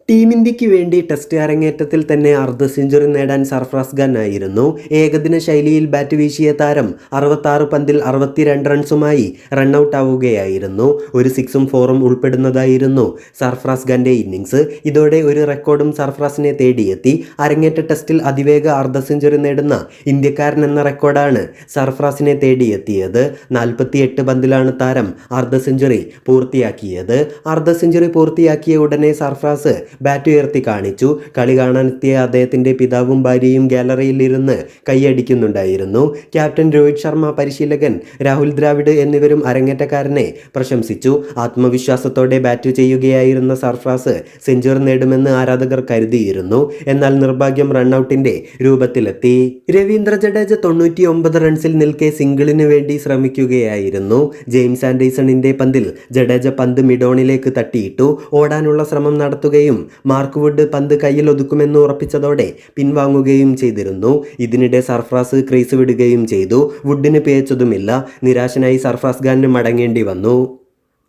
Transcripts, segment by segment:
Team ഇന്ത്യക്ക് വേണ്ടി test അരങ്ങേറ്റത്തിൽ തന്നെ അർദ്ധ സെഞ്ചുറി നേടാൻ സർഫറാസ് ഖാൻ ആയിരുന്നു. ഏകദിന ശൈലിയിൽ ബാറ്റ് വീശിയ താരം 66 പന്തിൽ 62 റൺസുമായി റണ്ണൌട്ട് ആവുകയായിരുന്നു. ഒരു 6ഉം 4ഉം ഉൾപ്പെടുന്നതായിരുന്നു സർഫറാസ് ഖാന്റെ ഇന്നിങ്സ്. ഇതോടെ ഒരു റെക്കോർഡും സർഫറാസിനെ തേടിയെത്തി. അരങ്ങേറ്റ ടെസ്റ്റിൽ അതിവേഗ അർദ്ധ സെഞ്ചുറി നേടുന്ന ഇന്ത്യക്കാരൻ എന്ന റെക്കോർഡാണ് സർഫറാസിനെ തേടിയെത്തിയത്. 48 പന്തിലാണ് താരം അർദ്ധ സെഞ്ചുറി പൂർത്തിയാക്കിയത്. അർദ്ധ സെഞ്ചുറി പൂർത്തിയാക്കിയ ഉടനെ സർഫറാസ് ബാറ്റ് ഉയർത്തി കാണിച്ചു. കളി കാണാനെത്തിയ അദ്ദേഹത്തിൻ്റെ പിതാവും ഭാര്യയും ഗാലറിയിൽ ഇരുന്ന് കൈയടിക്കുന്നുണ്ടായിരുന്നു. ക്യാപ്റ്റൻ രോഹിത് ശർമ്മ, പരിശീലകൻ രാഹുൽ ദ്രാവിഡ് എന്നിവരും അരങ്ങേറ്റക്കാരനെ പ്രശംസിച്ചു. ആത്മവിശ്വാസത്തോടെ ബാറ്റ് ചെയ്യുകയായിരുന്ന സർഫറാസ് സെഞ്ചുറി നേടുമെന്ന് ആരാധകർ കരുതിയിരുന്നു. എന്നാൽ നിർഭാഗ്യം റണ്ണൌട്ടിൻ്റെ രൂപത്തിലെത്തി. രവീന്ദ്ര ജഡേജ 99 റൺസിൽ നിൽക്കെ സിംഗിളിന് വേണ്ടി ശ്രമിക്കുകയായിരുന്നു. ജെയിംസ് ആൻഡേഴ്സണിൻ്റെ പന്തിൽ ജഡേജ പന്ത് മിഡോണിലേക്ക് തട്ടിയിട്ടു. ഓടാനുള്ള ശ്രമം നടത്തുകയും മാർക്ക് വുഡ് പന്ത് കയ്യിൽ ഒതുക്കുമെന്ന് ഉറപ്പിച്ചതോടെ പിൻവാങ്ങുകയും ചെയ്തിരുന്നു. ഇതിനിടെ സർഫറാസ് ക്രീസ് വിടുകയും ചെയ്തു. വുഡിന് പേച്ചതുമില്ല. നിരാശനായി സർഫറാസ് ഖാന് മടങ്ങേണ്ടി വന്നു.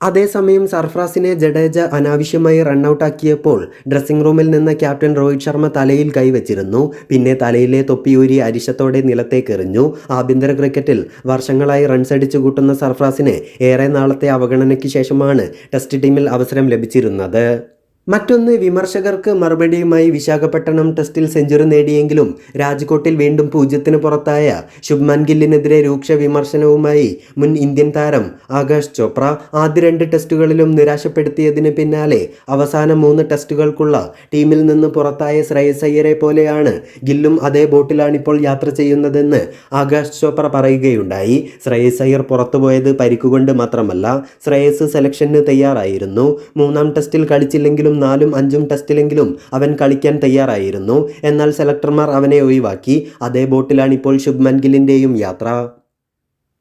അതേസമയം സർഫറാസിനെ ജഡേജ അനാവശ്യമായി റണ്ണൌട്ടാക്കിയപ്പോൾ ഡ്രസ്സിംഗ് റൂമിൽ നിന്ന് ക്യാപ്റ്റൻ രോഹിത് ശർമ്മ തലയിൽ കൈവച്ചിരുന്നു. പിന്നെ തലയിലെ തൊപ്പിയൂരി അരിശത്തോടെ നിലത്തേക്കെറിഞ്ഞു. ആഭ്യന്തര ക്രിക്കറ്റിൽ വർഷങ്ങളായി റൺസ് അടിച്ചു കൂട്ടുന്ന സർഫറാസിന് ഏറെ നാളത്തെ അവഗണനയ്ക്ക് ശേഷമാണ് ടെസ്റ്റ് ടീമിൽ അവസരം ലഭിച്ചിരുന്നത്. മറ്റൊന്ന്, വിമർശകർക്ക് മറുപടിയുമായി വിശാഖപട്ടണം ടെസ്റ്റിൽ സെഞ്ചുറി നേടിയെങ്കിലും രാജ്കോട്ടിൽ വീണ്ടും 0-ന് പുറത്തായ ശുഭ്മാൻ ഗില്ലിനെതിരെ രൂക്ഷ വിമർശനവുമായി മുൻ ഇന്ത്യൻ താരം ആകാശ് ചോപ്ര. ആദ്യ 2 ടെസ്റ്റുകളിലും നിരാശപ്പെടുത്തിയതിന് പിന്നാലെ അവസാന 3 ടെസ്റ്റുകൾക്കുള്ള ടീമിൽ നിന്ന് പുറത്തായ ശ്രേയസ് അയ്യരെ പോലെയാണ് ഗില്ലും അതേ ബോട്ടിലാണിപ്പോൾ യാത്ര ചെയ്യുന്നതെന്ന് ആകാശ് ചോപ്ര പറയുകയുണ്ടായി. ശ്രേയസ് അയ്യർ പുറത്തുപോയത് പരിക്കുകൊണ്ട് മാത്രമല്ല, ശ്രേയസ് സെലക്ഷന് തയ്യാറായിരുന്നു. 3-ാം ടെസ്റ്റിൽ കളിച്ചില്ലെങ്കിലും 4ഉം 5ഉം ടെസ്റ്റിലെങ്കിലും അവൻ കളിക്കാൻ തയ്യാറായിരുന്നു. എന്നാൽ സെലക്ടർമാർ അവനെ ഒഴിവാക്കി. അതേ ബോട്ടിലാണിപ്പോൾ ശുഭ്മാൻ ഗില്ലിൻ്റെയും യാത്ര.